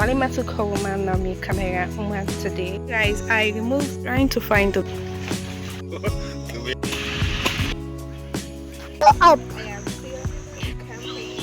Salima took her woman Nami camera woman today. Guys, I removed trying to find the up. I am still camping.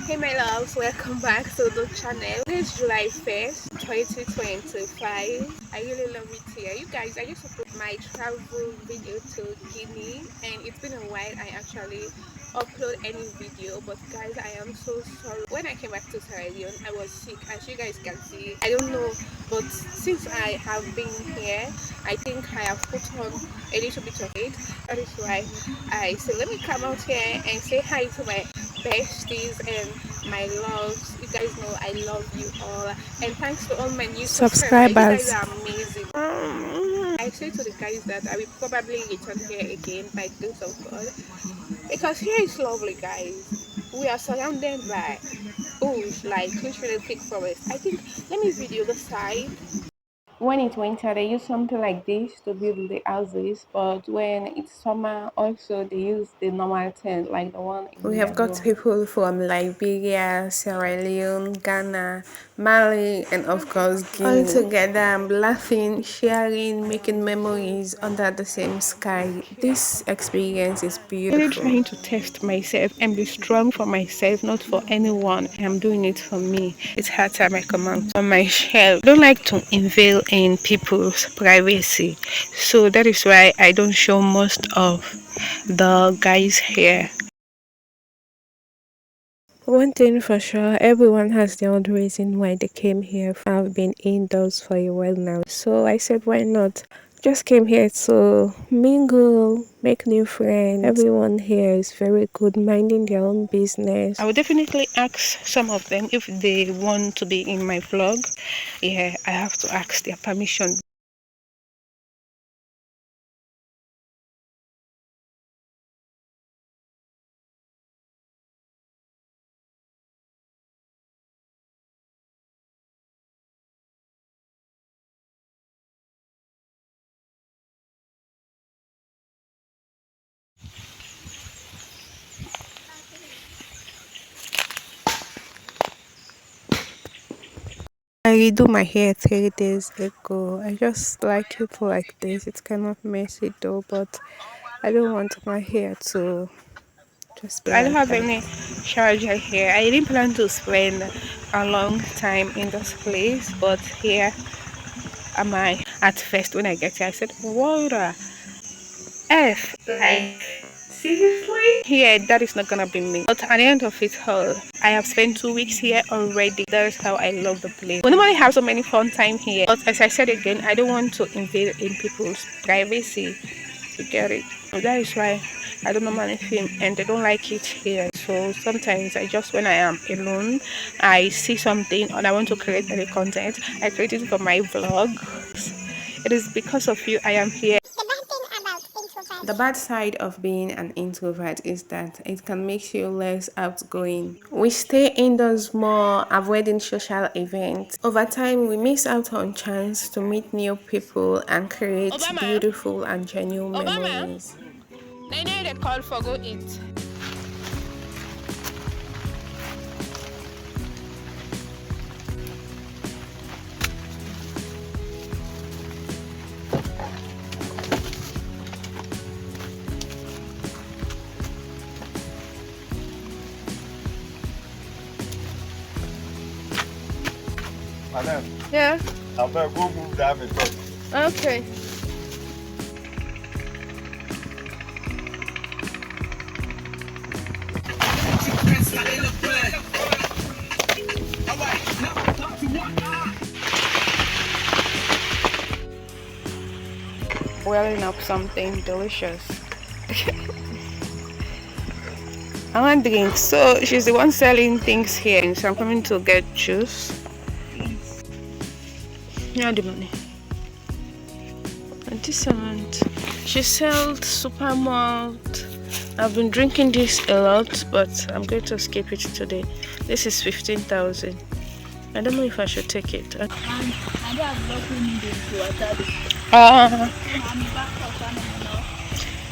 Hey my loves, welcome back to the channel. It's July 1st, 2025. I really love it here. You guys, I just uploaded my travel video to Guinea and it's been a while I actually upload any video, but guys, I am so sorry. When I came back to Sierra Leone, I was sick, as you guys can see. I don't know, but since I have been here, I think I have put on a little bit of it. That is why I said let me come out here and say hi to my besties and my loves. You guys know I love you all, and thanks to all my new subscribers. You guys are amazing. I say to the guys that I will probably return here again by the grace of God, because here is lovely, guys. We are surrounded by bush, like literally thick forest. I think, let me video the side. When it's winter, they use something like this to build the houses, but when it's summer, also they use the normal tent, like the one in We have got room. people from Liberia, Sierra Leone, Ghana, Mali, and of course Guinea. All together, I'm laughing, sharing, making memories under the same sky. This experience is Really beautiful. trying to test myself and be strong for myself, not for anyone. I'm doing it for me. It's hard time I command on my shell. I don't like to invade in people's privacy, so that is why I don't show most of the guys here. One thing for sure, everyone has their own reason why they came here. I've been indoors for a while now, so I said, why not? Just came here to mingle, make new friends. Everyone here is very good, minding their own business. I would definitely ask some of them if they want to be in my vlog. Yeah, I have to ask their permission. I redo my hair 3 days ago. I just like it like this. It's kind of messy though, but I don't want my hair to just be I don't like have that. any charger here. I didn't plan to spend a long time in this place, but here am I. At first, when I get here, I said, water, F, like, seriously? Here, that is not gonna be me. But at the end of it all, I have spent 2 weeks here already. That is how I love the place. We normally have so many fun time here, but as I said again, I don't want to invade in people's privacy. You get it? That is why I don't normally film, and they don't like it here. So sometimes I just, when I am alone, I see something and I want to create any content, I create it for my vlog. It is because of you I am here. The bad side of being an introvert is that it can make you less outgoing. We stay indoors more, avoiding social events. Over time, we miss out on chance to meet new people and create beautiful and genuine memories. They know they call for go eat. Madam, Yeah. I better go move that before. Okay. Boiling up something delicious. I want drinks, so she's the one selling things here, so I'm coming to get juice. Yeah, the money. And this amount. She sells super malt. I've been drinking this a lot, but I'm going to skip it today. This is 15,000. I don't know if I should take it.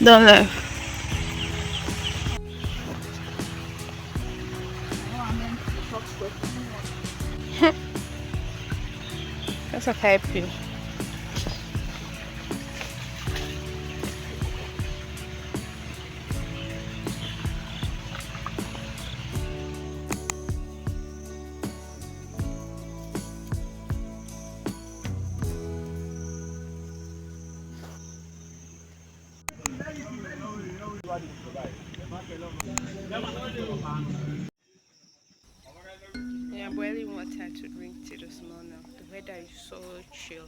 Don't know. to help you. Yeah, boiling water to drink to the small now. The weather is so chill.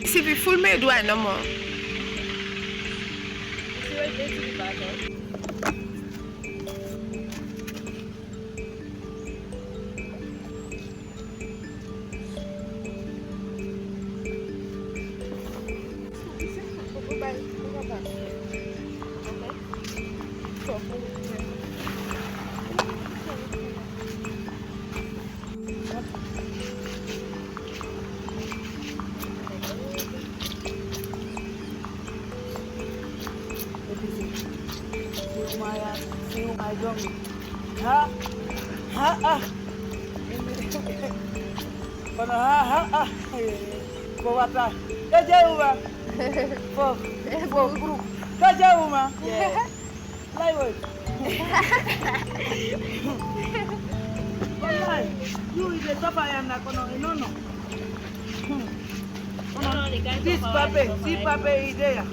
See, we full made one no more. This paper, see paper is there.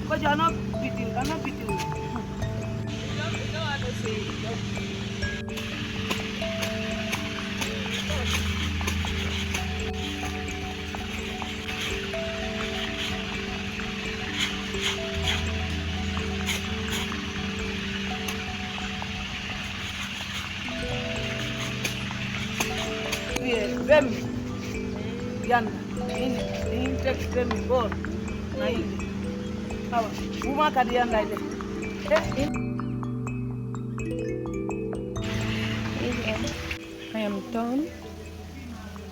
Because you are not beating, I'm not beating you. Vem, Yan, in text them go. Na hivi. Hawa, uma kadianda ile. I am done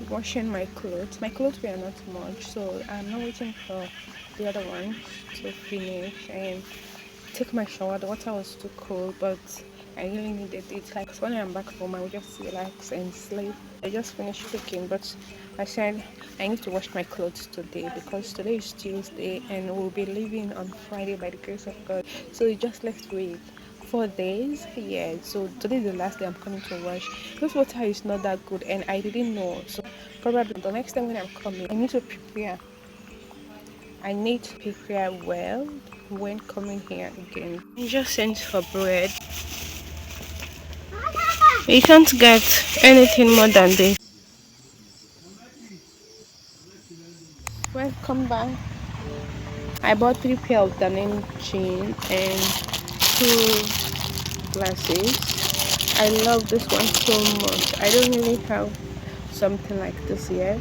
washing my clothes. My clothes were not much, so I'm not waiting for the other ones to finish and take my shower. The water was too cold, but I really needed it. Like when I'm back home, I will just relax and sleep. I just finished cooking, but I said I need to wash my clothes today because today is Tuesday and we'll be leaving on Friday by the grace of God. So we just left with 4 days. Yeah, so today is the last day I'm coming to wash. This water is not that good and I didn't know. So probably the next time when I'm coming, I need to prepare. I need to prepare well when coming here again. I just sent for bread. You can't get anything more than this. Welcome back. I bought 3 pair of denim jeans and 2 glasses. I love this one so much. I don't really have something like this yet,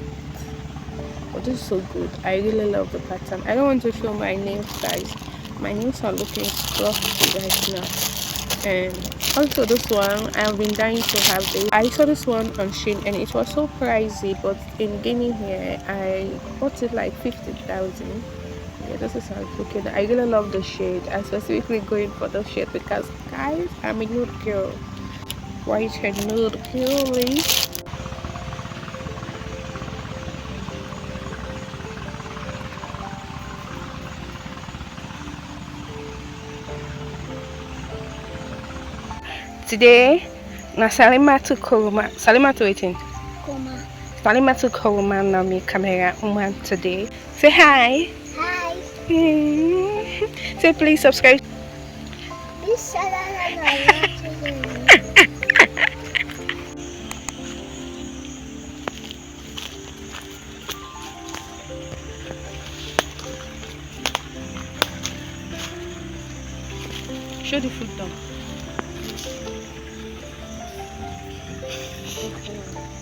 but this is so good. I really love the pattern. I don't want to show my nails, guys. My nails are looking scruffy right now. And also this one, I've been dying to have this. I saw this one on Shein and it was so pricey, but in Guinea here I bought it like 50,000. Yeah, this is how it's looking. I really love the shade. I'm specifically going for the shade because, guys, I'm a nude girl. White and nude girly. Today, na Salima to Kuruma. Salima to waiting. Salima to Kuruma na me camera woman today. Say hi. Hi. Say please subscribe. Show the food down.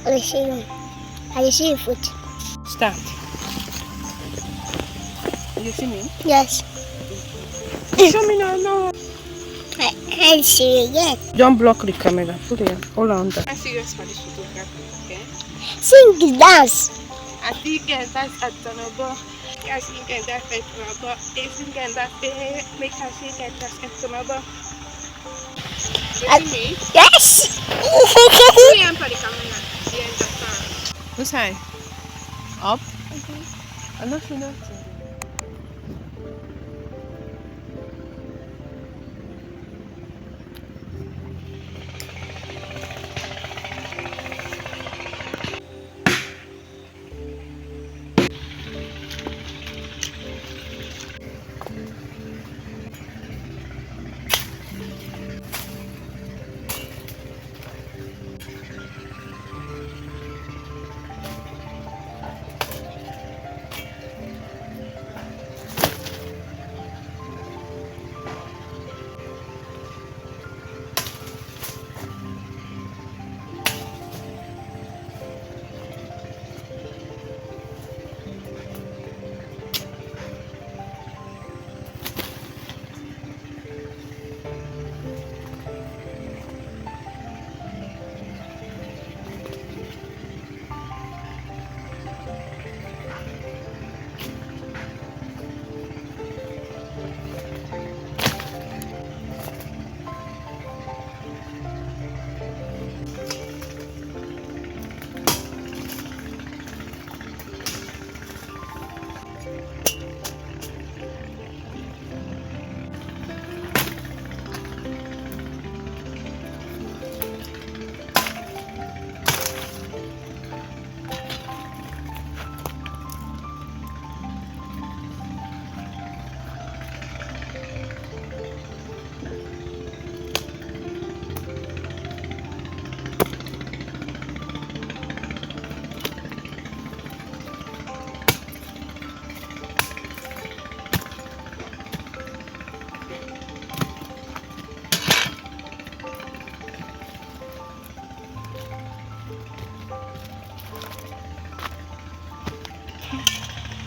I see your foot. Start. You see me? Yes. Show me now. No. I see it again. Don't block the camera. Put it all on that. I'm serious for this photography, okay? Sing dance. I think that's at Tonobo. Yes, you can that's at Tonobo. If you can that's make us see that that's at Tonobo. You see me? Yes. We am for the camera. Yes, that's Which side? Up? I'm not sure.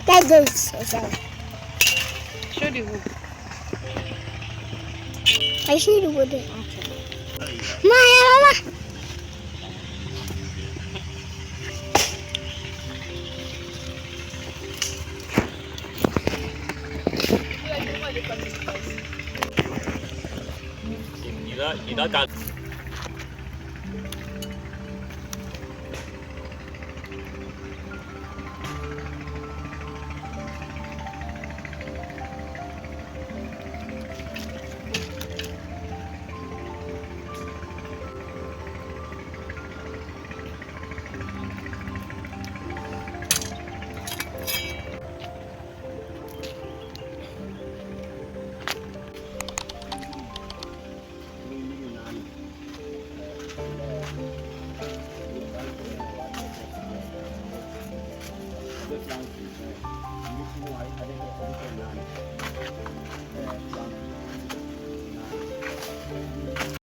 That goes. Show the wood. I see the wood. Mama.而家隔。